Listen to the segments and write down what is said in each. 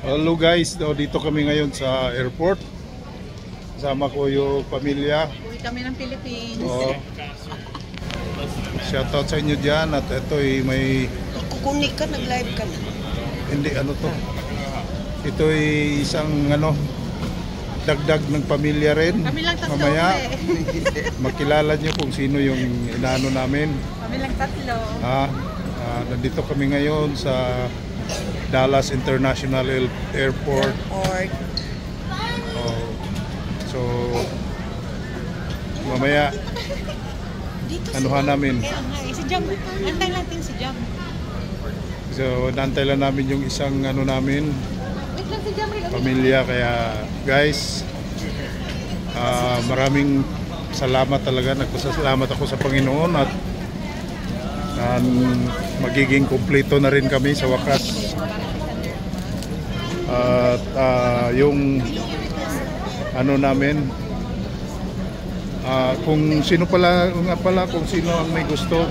Hello guys, dito kami ngayon sa airport. Kasama ko yung pamilya. Uwi kami ng Philippines. Shoutout sa inyo dyan. At ito may... Kukunik ka, nag-live ka na. Hindi, ano to? Ito isang dagdag ng pamilya rin. Kami lang tatlo. Mamaya, makilala nyo kung sino yung inaano namin. Kami lang tatlo. Nandito kami ngayon sa Dallas International Airport. So mamaya anuhan namin. Si Jam, antay natin si Jam. So nantay lang namin yung isang namin Wait lang si Jam. pamilya. Kaya guys, maraming salamat talaga. Nagpasalamat ako sa Panginoon at magiging kumpleto na rin kami sa wakas. At yung namin, kung sino kung sino ang may gusto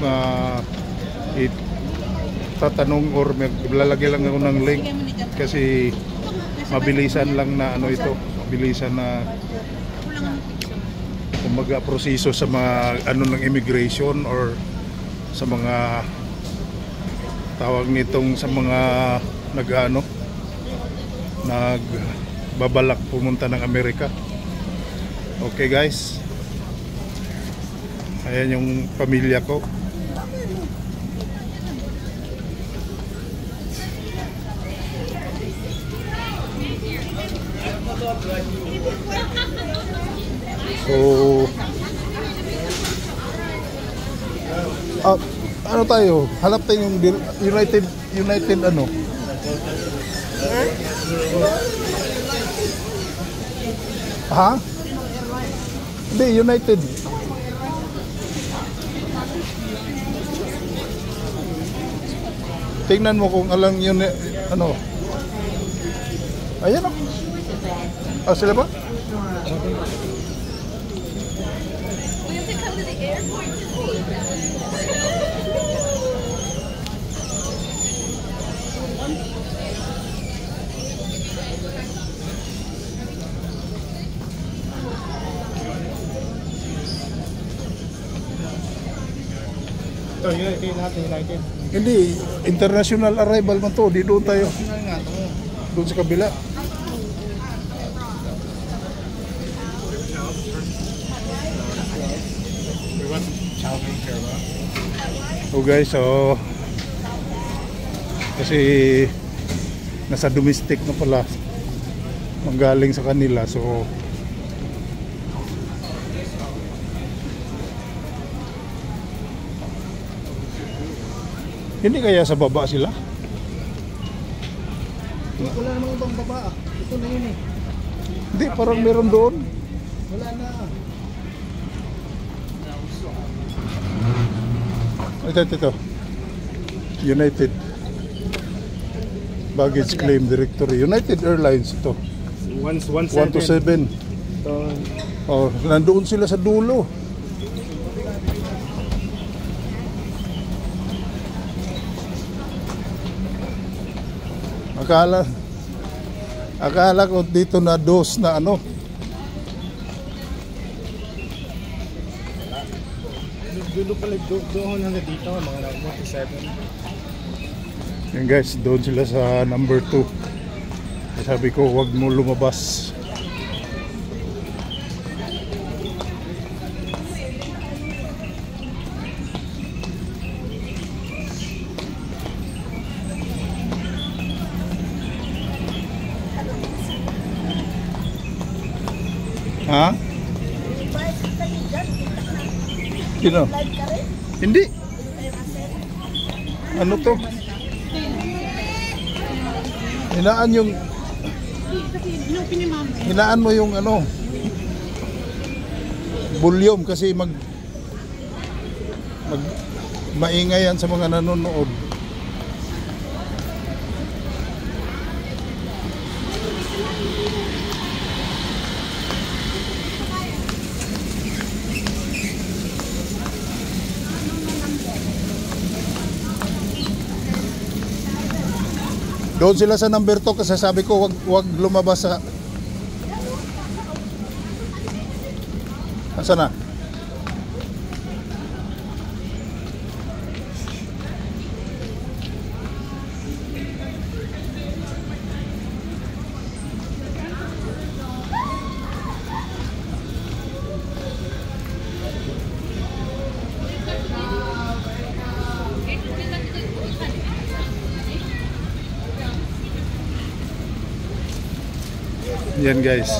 tatanong or maglalagay lang ako ng link kasi mabilisan lang na ito, mabilisan na kumbaga proseso sa mga ng immigration or sa mga tawag nitong sa mga nagbabalak pumunta ng Amerika. Okay guys, ayan yung pamilya ko. So ano tayo? Hanap tayo yung United Ha? Hindi, United. Tingnan mo kung alang yun Ayan o. Sila ba? United. Hindi, international arrival man to. Di doon tayo. Doon sa kabila. So guys, kasi nasa domestic na pala, manggaling sa kanila, so hindi kaya sa baba sila? Wala namang ibang baba. Ito na yun eh. Hindi, parang meron doon. Wala na. Ito. United Baggage Claim Directory. United Airlines ito. 127. Nandoon sila sa dulo. Akala ko dito na dos na Dulo pala doon hanggang dito, mga 47. Yan guys, doon sila sa number 2. Sabi ko, wag mo lumabas. Ha? Sino? Hindi. Ano to? Hinaan mo yung volume kasi maingay yan sa mga nanonood. Doon sila sa number 2 kasi sabi ko wag lumabas sa... Asa na? Yan guys.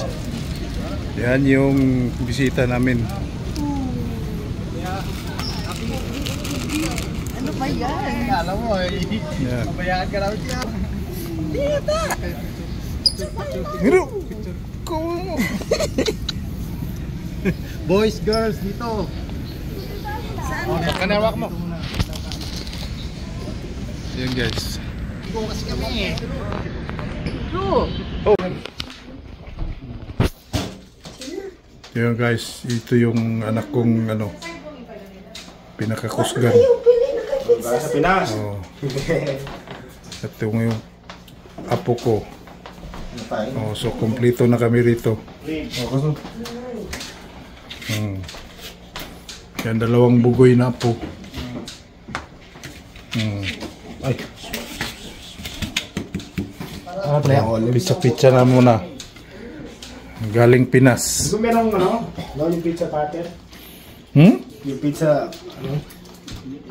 Yan yung bisita namin. Ano ba yan? Alam mo, Yan. pabayaan ka namin siya. Hiro! Boys, girls, dito. Okay, kanawak mo. Yan guys. Ikaw kasi kami eh. Yan guys, ito yung anak kong pinakakusgan. Sa Pinas. Oh. Ito yung apo ko. Oh, so kompleto na kami rito. Yan, dalawang bugoy na apo. Ay. Pizza-pizza na muna. Galing Pinas. Kung merong yung pizza cutter? Yung pizza,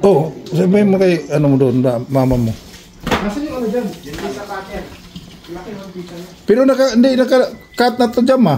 Oh, sabihin mo kay mo doon, mama mo. Nasaan yung dyan? Yung pizza cutter. Laki ng pizza niya. Pero hindi naka-cut na to dyan, ma.